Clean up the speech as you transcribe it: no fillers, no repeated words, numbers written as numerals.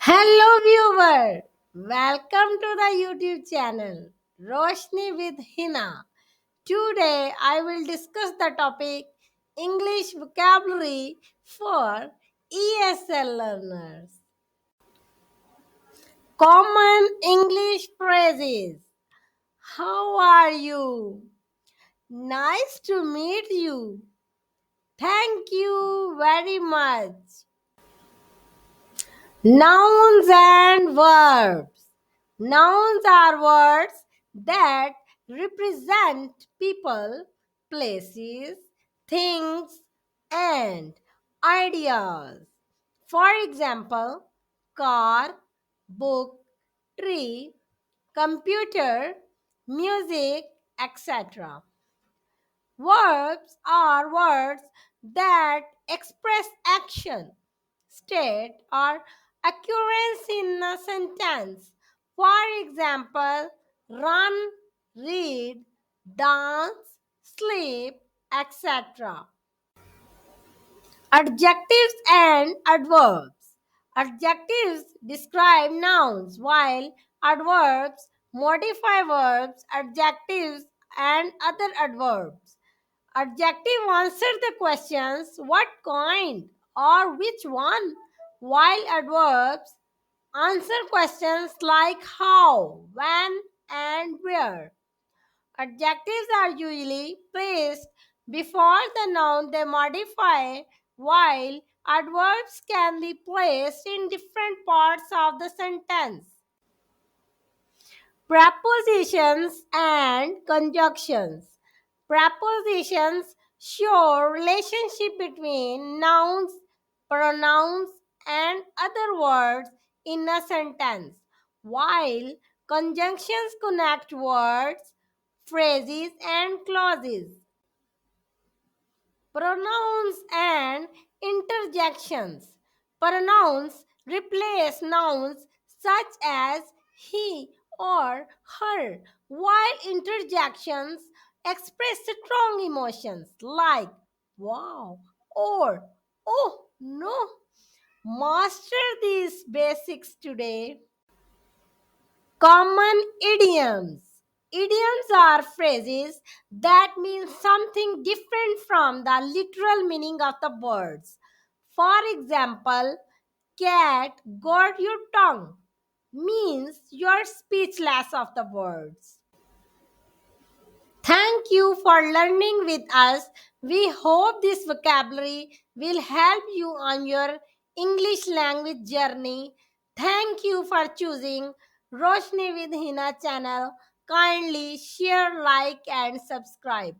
Hello viewer, welcome to the YouTube channel Roshni with Hina. Today I will discuss the topic English vocabulary for ESL learners. Common English phrases. How are you? Nice to meet you. Thank you very much. Nouns and verbs. Nouns are words that represent people, places, things, and ideas. For example, car, book, tree, computer, music, etc. Verbs are words that express action, state, or occurrence in a sentence. For example, run, read, dance, sleep, etc. Adjectives and adverbs. Adjectives describe nouns, while adverbs modify verbs, adjectives, and other adverbs. Adjective answer the questions what kind or which one, while adverbs answer questions like how, when, and where. Adjectives are usually placed before the noun they modify, while adverbs can be placed in different parts of the sentence. Prepositions and conjunctions. Prepositions show relationship between nouns, pronouns, and other words in a sentence, while conjunctions connect words, phrases, and clauses. Pronouns and interjections. Pronouns replace nouns such as he or her, while interjections express strong emotions like wow or oh no. Master these basics today. Common idioms. Idioms are phrases that mean something different from the literal meaning of the words. For example, cat got your tongue means you're speechless of the words. Thank you for learning with us. We hope this vocabulary will help you on your English language journey. Thank you for choosing Roshni with Hina channel. Kindly share, like, and subscribe.